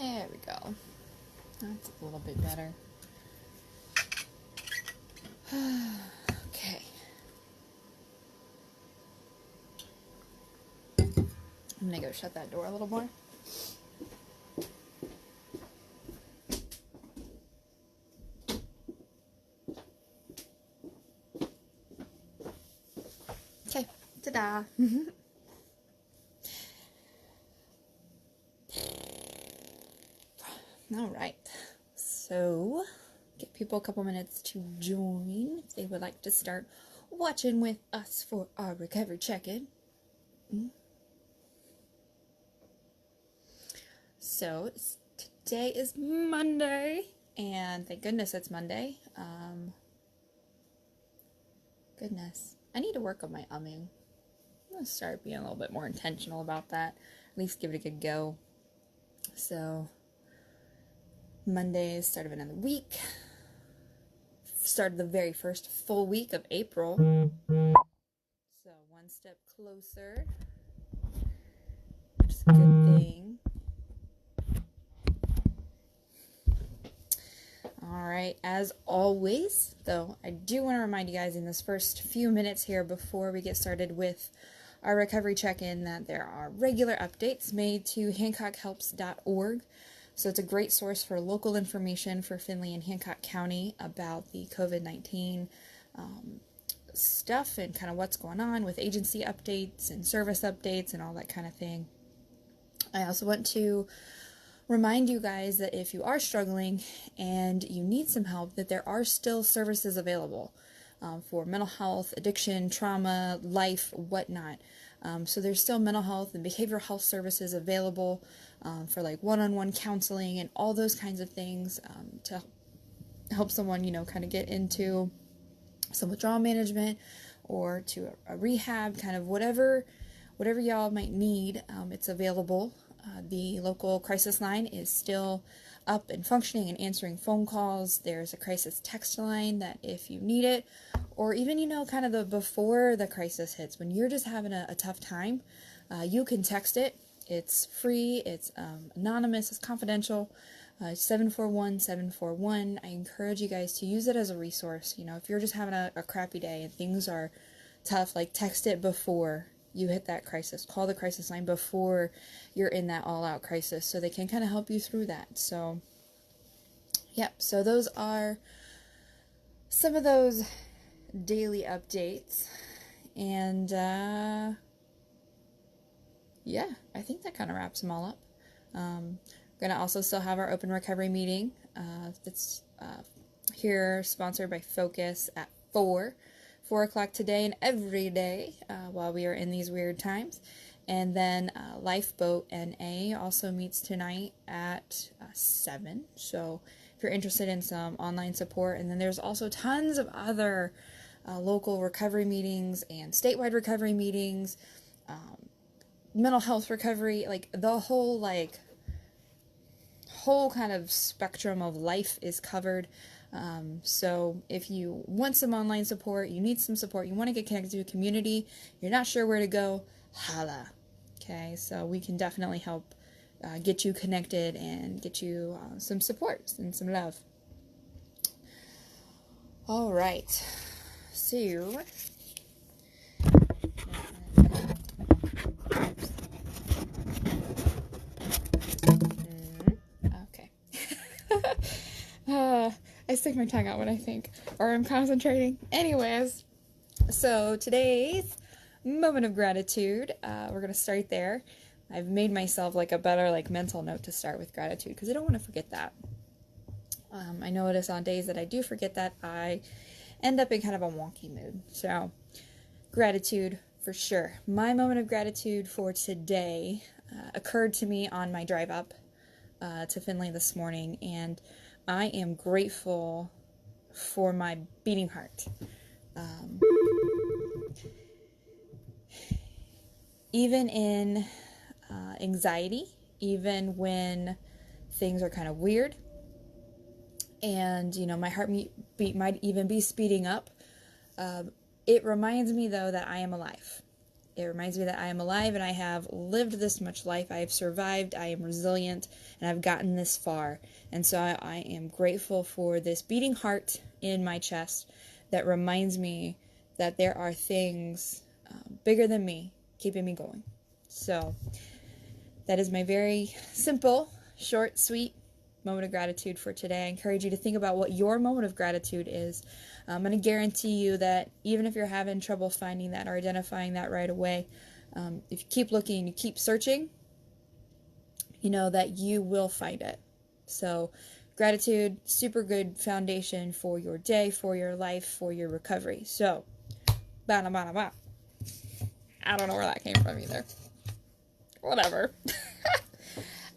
There we go. That's a little bit better. Okay. I'm gonna go shut that door a little more. Okay. Ta-da. All right. So, give people a couple minutes to join if they would like to start watching with us for our recovery check-in. So, today is Monday, and thank goodness it's Monday. Goodness. I need to work on my umming. I'm going to start being a little bit more intentional about that. At least give it a good go. So, Monday is start of another week. Started the very first full week of April. So, one step closer. Which is a good thing. Alright, as always, though, I do want to remind you guys in this first few minutes here before we get started with our recovery check-in that there are regular updates made to HancockHelps.org. So it's a great source for local information for Findlay and Hancock County about the COVID-19 stuff and kind of what's going on with agency updates and service updates and all that kind of thing. I also want to remind you guys that if you are struggling and you need some help, that there are still services available for mental health, addiction, trauma, life, whatnot. So there's still mental health and behavioral health services available for like one-on-one counseling and all those kinds of things to help someone, kind of get into some withdrawal management or to a rehab, kind of whatever y'all might need, it's available. The local crisis line is still up and functioning and answering phone calls. There's a crisis text line that if you need it, or even, kind of the before the crisis hits, when you're just having a tough time, you can text it. It's free, it's anonymous, it's confidential. 741-741. I encourage you guys to use it as a resource. If you're just having a crappy day and things are tough, like text it before you hit that crisis. Call the crisis line before you're in that all-out crisis so they can kind of help you through that. So, yep. So those are some of those daily updates. And, yeah, I think that kind of wraps them all up. We're going to also still have our open recovery meeting. That's here, sponsored by Focus at 4 o'clock today and every day while we are in these weird times. And then Lifeboat NA also meets tonight at 7. So if you're interested in some online support. And then there's also tons of other local recovery meetings and statewide recovery meetings, mental health recovery, like the whole kind of spectrum of life is covered. So if you want some online support, you need some support, you want to get connected to a community, you're not sure where to go, holla. Okay, so we can definitely help get you connected and get you some support and some love. All right, so okay. I stick my tongue out when I think, or I'm concentrating. Anyways, so today's moment of gratitude, we're going to start there. I've made myself a better mental note to start with gratitude because I don't want to forget that. I notice on days that I do forget that, I end up in kind of a wonky mood. So, gratitude for sure. My moment of gratitude for today occurred to me on my drive up to Findlay this morning, and I am grateful for my beating heart. Even in anxiety, even when things are kind of weird, and my heartbeat might even be speeding up, it reminds me though that I am alive. It reminds me that I am alive and I have lived this much life. I have survived, I am resilient, and I've gotten this far. And so I am grateful for this beating heart in my chest that reminds me that there are things bigger than me keeping me going. So that is my very simple, short, sweet moment of gratitude for today. I encourage you to think about what your moment of gratitude is. I'm going to guarantee you that even if you're having trouble finding that or identifying that right away, if you keep looking, you keep searching, you know that you will find it. So gratitude, super good foundation for your day, for your life, for your recovery. So, bada bada bada. I don't know where that came from either. Whatever.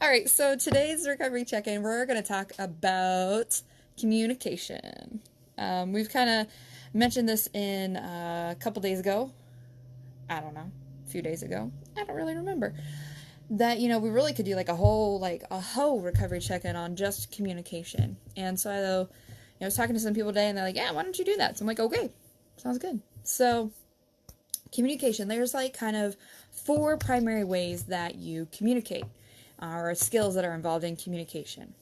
All right, so today's recovery check-in, we're going to talk about communication. We've kind of mentioned this in a couple days ago. I don't know, a few days ago. I don't really remember. That, you know, we really could do like a whole recovery check-in on just communication. And so I was talking to some people today and they're like, yeah, why don't you do that? So I'm like, okay, sounds good. So communication, there's like kind of 4 primary ways that you communicate, or skills that are involved in communication.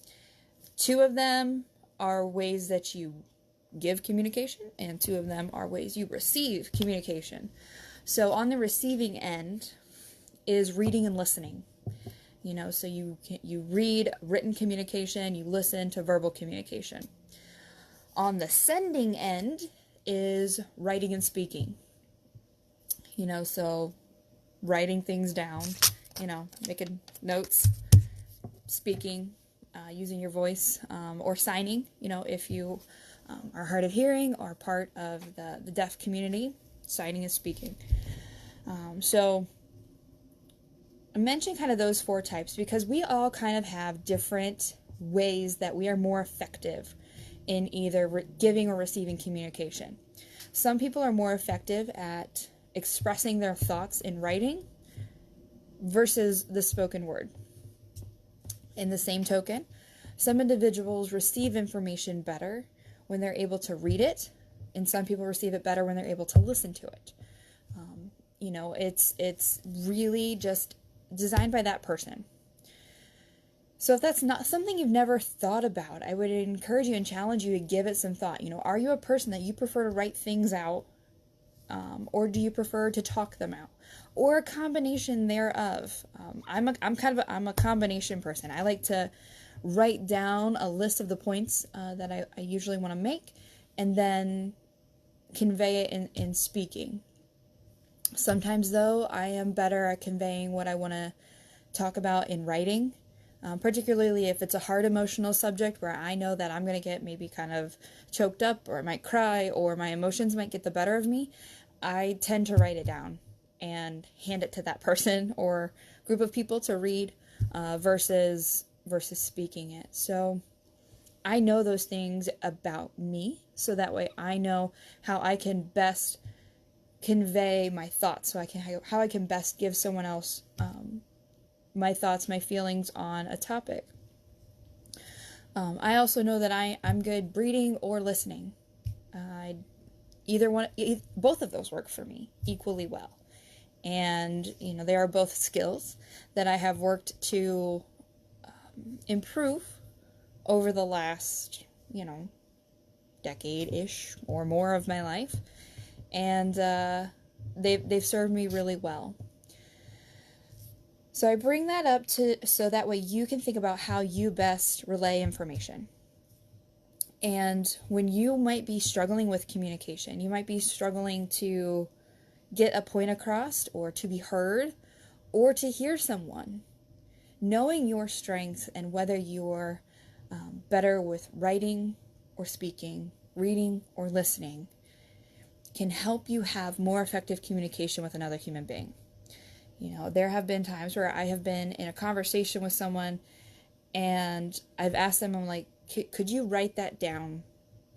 2 of them are ways that you give communication, and 2 of them are ways you receive communication. So on the receiving end is reading and listening. You know, so you read written communication, you listen to verbal communication. On the sending end is writing and speaking. You know, so writing things down, you know, making notes, speaking, using your voice, or signing, you know, if you are hard of hearing or part of the deaf community, signing and speaking. So I mentioned kind of those 4 types because we all kind of have different ways that we are more effective in either giving or receiving communication. Some people are more effective at expressing their thoughts in writing versus the spoken word. In the same token, some individuals receive information better when they're able to read it, and some people receive it better when they're able to listen to it. You know, it's really just designed by that person. So if that's not something you've never thought about, I would encourage you and challenge you to give it some thought. You know, are you a person that you prefer to write things out, or do you prefer to talk them out, or a combination thereof? I'm a combination person. I like to write down a list of the points that I usually want to make, and then convey it in speaking. Sometimes, though, I am better at conveying what I want to talk about in writing, particularly if it's a hard emotional subject where I know that I'm going to get maybe kind of choked up, or I might cry, or my emotions might get the better of me. I tend to write it down and hand it to that person or group of people to read versus speaking it. So I know those things about me, so that way I know how I can best convey my thoughts, how I can best give someone else my thoughts, my feelings on a topic. I also know that I'm good reading or listening. Both of those work for me equally well. And, you know, they are both skills that I have worked to improve over the last, you know, decade-ish or more of my life. And they've served me really well. So I bring that up so that way you can think about how you best relay information. And when you might be struggling with communication, you might be struggling to get a point across, or to be heard, or to hear someone. Knowing your strengths and whether you're better with writing or speaking, reading or listening, can help you have more effective communication with another human being. You know, there have been times where I have been in a conversation with someone and I've asked them, I'm like, could you write that down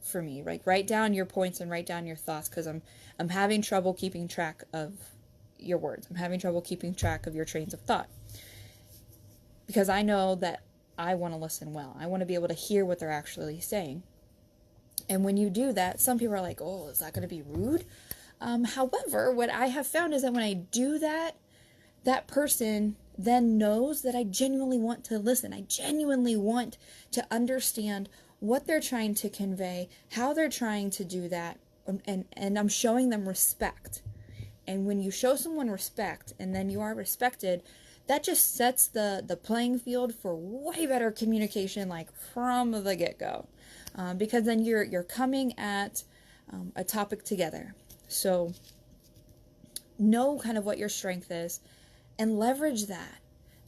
for me? Like, write down your points and write down your thoughts, because I'm having trouble keeping track of your words. I'm having trouble keeping track of your trains of thought. Because I know that I want to listen well. I want to be able to hear what they're actually saying. And when you do that, some people are like, oh, is that going to be rude? However, what I have found is that when I do that, that person then knows that I genuinely want to listen. I genuinely want to understand what they're trying to convey, how they're trying to do that, and I'm showing them respect. And when you show someone respect and then you are respected, that just sets the playing field for way better communication, like from the get-go. Because then you're coming at a topic together. So know kind of what your strength is and leverage that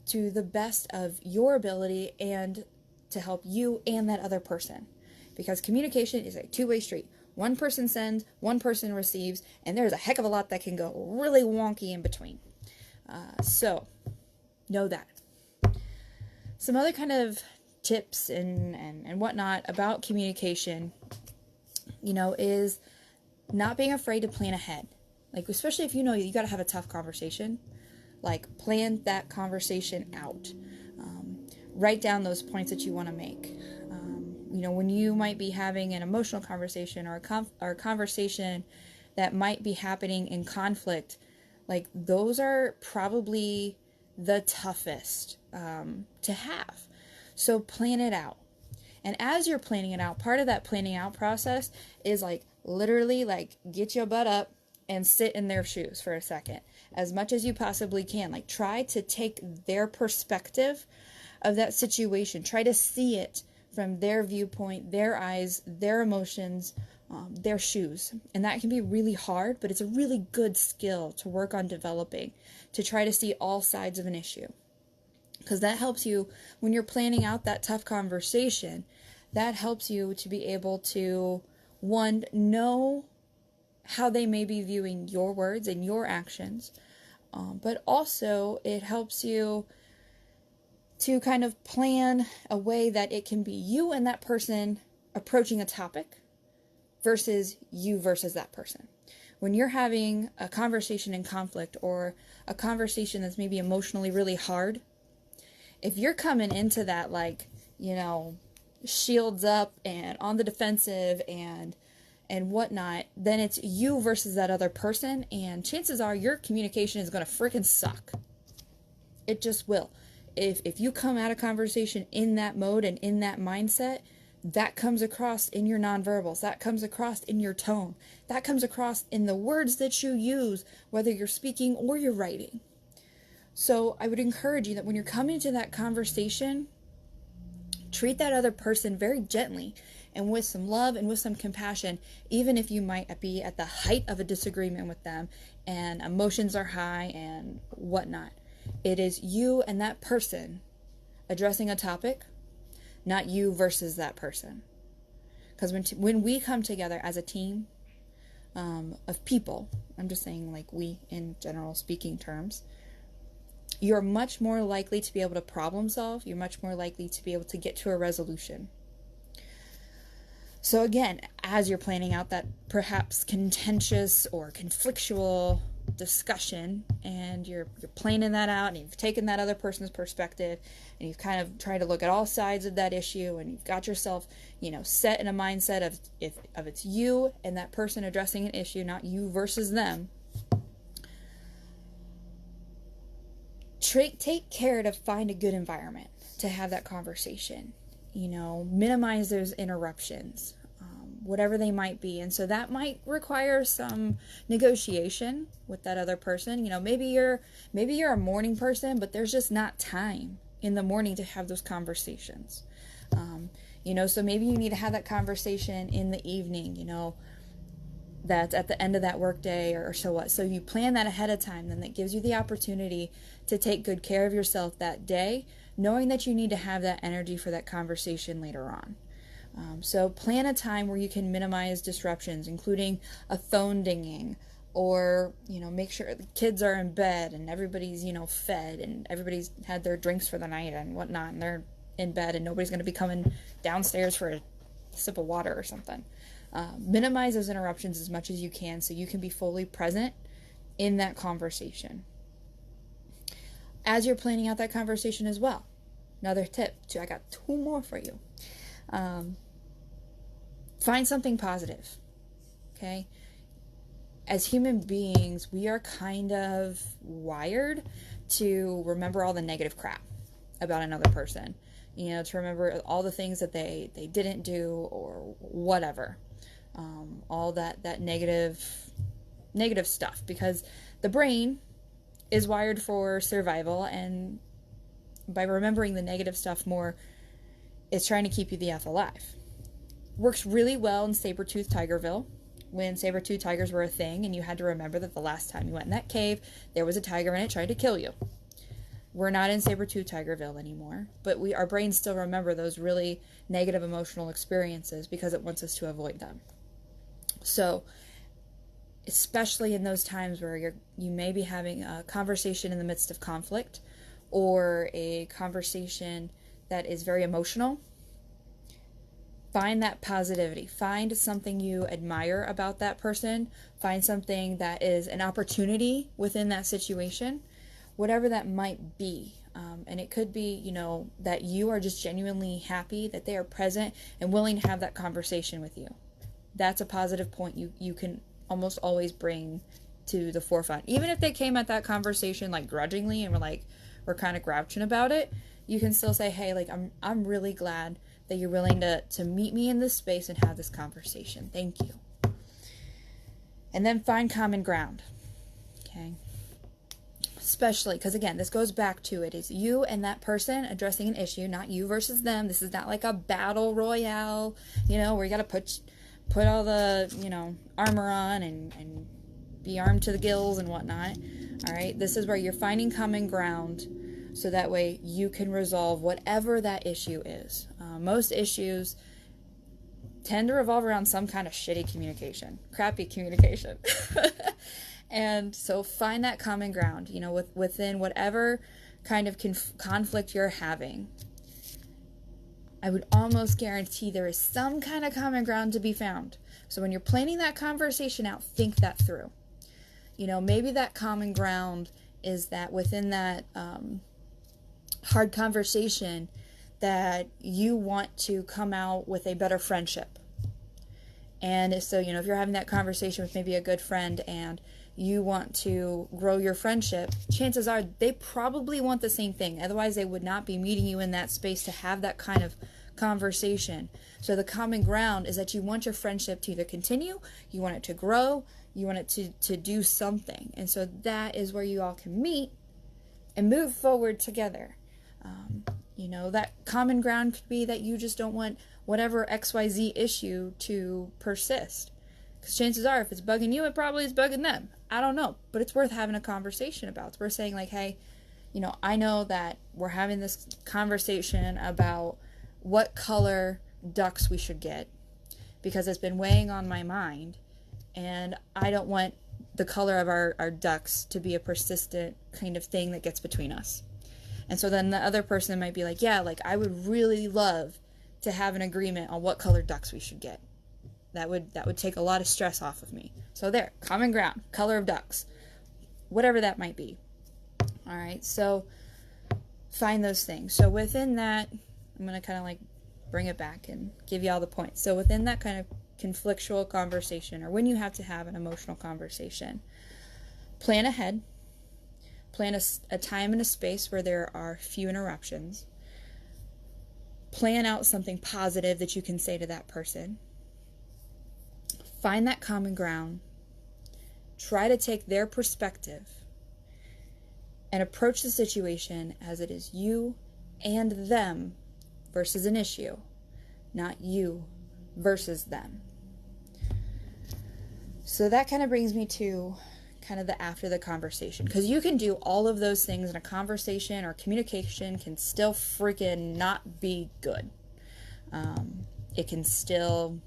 to the best of your ability and to help you and that other person. Because communication is a two-way street. One person sends, one person receives, and there's a heck of a lot that can go really wonky in between. So know that. Some other kind of tips and whatnot about communication, is not being afraid to plan ahead. Like, especially if you know you got to have a tough conversation, like plan that conversation out. Write down those points that you want to make. When you might be having an emotional conversation or a conversation that might be happening in conflict, like those are probably the toughest to have. So plan it out. And as you're planning it out, part of that planning out process is like literally like get your butt up and sit in their shoes for a second as much as you possibly can. Like try to take their perspective of that situation. Try to see it from their viewpoint, their eyes, their emotions, their shoes. And that can be really hard, but it's a really good skill to work on developing, to try to see all sides of an issue. Because that helps you when you're planning out that tough conversation. That helps you to be able to, one, know how they may be viewing your words and your actions, but also it helps you to kind of plan a way that it can be you and that person approaching a topic versus you versus that person. When you're having a conversation in conflict or a conversation that's maybe emotionally really hard, if you're coming into that like, shields up and on the defensive and whatnot, then it's you versus that other person, and chances are your communication is going to freaking suck. It just will. If you come at a conversation in that mode and in that mindset, that comes across in your nonverbals, that comes across in your tone, that comes across in the words that you use, whether you're speaking or you're writing. So I would encourage you that when you're coming to that conversation, treat that other person very gently and with some love and with some compassion, even if you might be at the height of a disagreement with them and emotions are high and whatnot. It is you and that person addressing a topic, not you versus that person. Because when we come together as a team of people, I'm just saying like we in general speaking terms, you're much more likely to be able to problem solve. You're much more likely to be able to get to a resolution. So again, as you're planning out that perhaps contentious or conflictual discussion and you're planning that out and you've taken that other person's perspective and you've kind of tried to look at all sides of that issue and you've got yourself, set in a mindset of it's you and that person addressing an issue, not you versus them. Take care to find a good environment to have that conversation. Minimize those interruptions, whatever they might be. And so that might require some negotiation with that other person. Maybe you're a morning person, but there's just not time in the morning to have those conversations. So maybe you need to have that conversation in the evening, that's at the end of that workday or so what. So you plan that ahead of time, then that gives you the opportunity to take good care of yourself that day, knowing that you need to have that energy for that conversation later on. So plan a time where you can minimize disruptions, including a phone dinging, or, make sure the kids are in bed and everybody's, fed and everybody's had their drinks for the night and whatnot, and they're in bed and nobody's going to be coming downstairs for a sip of water or something. Minimize those interruptions as much as you can so you can be fully present in that conversation. As you're planning out that conversation as well, another tip, I got 2 more for you. Find something positive, okay? as human beings, we are kind of wired to remember all the negative crap about another person, to remember all the things that they didn't do or whatever, all that negative stuff, because the brain is wired for survival, and by remembering the negative stuff more, it's trying to keep you the F alive. Works really well in saber-toothed Tigerville, when saber-toothed tigers were a thing and you had to remember that the last time you went in that cave, there was a tiger and it tried to kill you. We're not in saber-toothed Tigerville anymore, but our brains still remember those really negative emotional experiences because it wants us to avoid them. So, especially in those times where you may be having a conversation in the midst of conflict, or a conversation that is very emotional, find that positivity. Find something you admire about that person. Find something that is an opportunity within that situation, whatever that might be. And it could be, that you are just genuinely happy that they are present and willing to have that conversation with you. That's a positive point you can almost always bring to the forefront. Even if they came at that conversation like grudgingly and we're kind of grouching about it, you can still say, hey, like, I'm really glad that you're willing to meet me in this space and have this conversation. Thank you. And then find common ground. Okay. Especially because, again, this goes back to it is you and that person addressing an issue, not you versus them. This is not like a battle royale, where you got to put all the, armor on and be armed to the gills and whatnot. All right. This is where you're finding common ground, so that way you can resolve whatever that issue is. Most issues tend to revolve around some kind of shitty communication, crappy communication. And so find that common ground, within whatever kind of conflict you're having. I would almost guarantee there is some kind of common ground to be found. So when you're planning that conversation out, think that through. Maybe that common ground is that within that hard conversation that you want to come out with a better friendship. And so, if you're having that conversation with maybe a good friend and you want to grow your friendship, chances are they probably want the same thing. Otherwise, they would not be meeting you in that space to have that kind of conversation. So the common ground is that you want your friendship to either continue, you want it to grow, you want it to do something. And so that is where you all can meet and move forward together. That common ground could be that you just don't want whatever XYZ issue to persist. Because chances are, if it's bugging you, it probably is bugging them. I don't know. But it's worth having a conversation about. It's worth saying, like, hey, I know that we're having this conversation about what color ducks we should get, because it's been weighing on my mind, and I don't want the color of our ducks to be a persistent kind of thing that gets between us. And so then the other person might be like, yeah, like, I would really love to have an agreement on what color ducks we should get. That would take a lot of stress off of me. So there, common ground, color of ducks, whatever that might be. All right, so find those things. So within that, I'm going to kind of like bring it back and give you all the points. So within that kind of conflictual conversation, or when you have to have an emotional conversation, plan ahead. Plan a time and a space where there are few interruptions. Plan out something positive that you can say to that person. Find that common ground. Try to take their perspective and approach the situation as it is you and them versus an issue, not you versus them. So that kind of brings me to kind of the after the conversation, because you can do all of those things in a conversation, or communication can still freaking not be good. It can still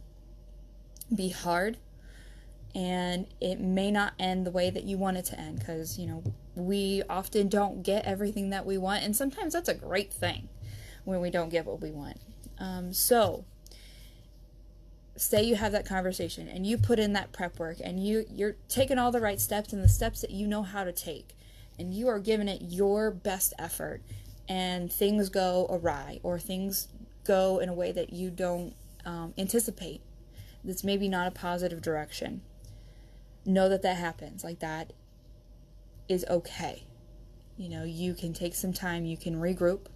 be hard, and it may not end the way that you want it to end, because we often don't get everything that we want, and sometimes that's a great thing when we don't get what we want. So say you have that conversation and you put in that prep work, and you're taking all the right steps and the steps that you know how to take, and you are giving it your best effort, and things go awry, or things go in a way that you don't anticipate. That's maybe not a positive direction. know that that happens. Like, that is okay. You can take some time, you can regroup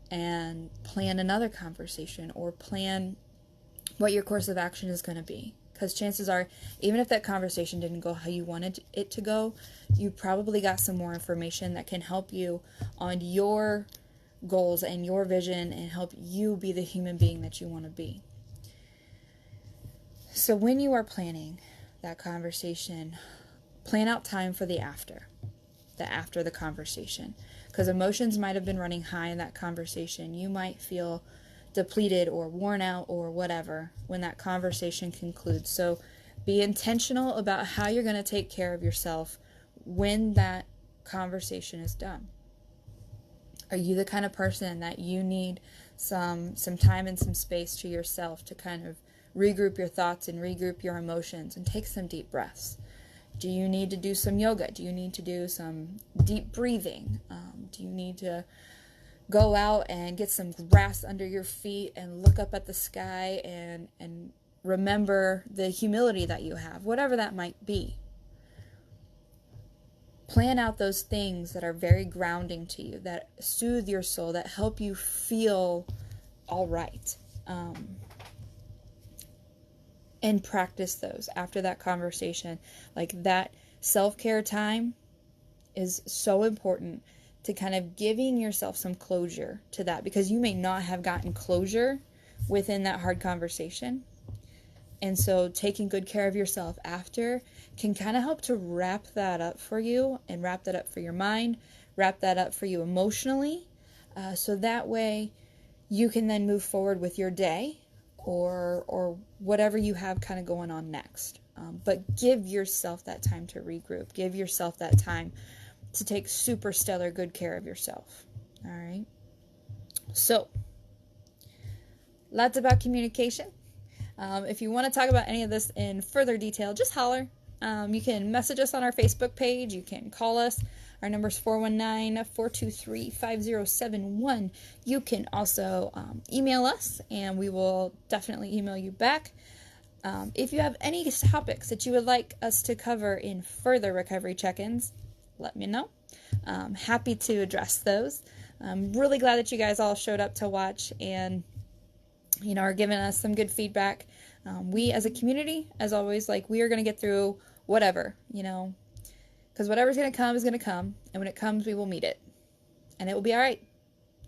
and plan another conversation, or plan what your course of action is going to be. Because chances are, even if that conversation didn't go how you wanted it to go, you probably got some more information that can help you on your goals and your vision, and help you be the human being that you want to be. So when you are planning that conversation, plan out time for the after the conversation, because emotions might have been running high in that conversation. You might feel depleted or worn out or whatever when that conversation concludes. So be intentional about how you're going to take care of yourself when that conversation is done. Are you the kind of person that you need some time and some space to yourself to kind of regroup your thoughts and regroup your emotions and take some deep breaths? Do you need to do some yoga? Do you need to do some deep breathing? Do you need to go out and get some grass under your feet and look up at the sky and remember the humility that you have? Whatever that might be. Plan out those things that are very grounding to you, that soothe your soul, that help you feel all right. And practice those after that conversation. Like, that self-care time is so important to kind of giving yourself some closure to that, because you may not have gotten closure within that hard conversation. And so taking good care of yourself after can kind of help to wrap that up for you, and wrap that up for your mind, wrap that up for you emotionally, so that way you can then move forward with your day or whatever you have kind of going on next. But give yourself that time to regroup. Give yourself that time to take super stellar good care of yourself. All right. So, lots about communication. If you want to talk about any of this in further detail, just holler. You can message us on our Facebook page. You can call us. Our number is 419-423-5071. You can also email us, and we will definitely email you back. If you have any topics that you would like us to cover in further recovery check-ins, let me know. Happy to address those. I'm really glad that you guys all showed up to watch and are giving us some good feedback. We as a community, as always, we are going to get through whatever, because whatever's going to come is going to come, and when it comes, we will meet it, and it will be all right,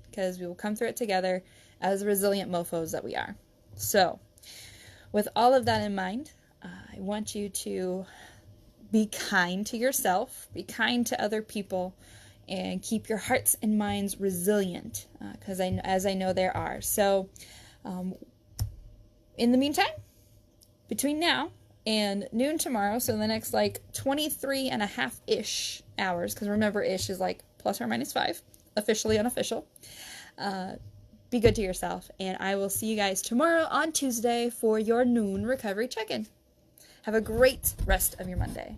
because we will come through it together as resilient mofos that we are. So, with all of that in mind, I want you to be kind to yourself, be kind to other people, and keep your hearts and minds resilient, because as I know there are. So, in the meantime, between now and noon tomorrow, so the next 23 and a half-ish hours, because remember, ish is plus or minus 5, officially unofficial, be good to yourself, and I will see you guys tomorrow on Tuesday for your noon recovery check-in. Have a great rest of your Monday.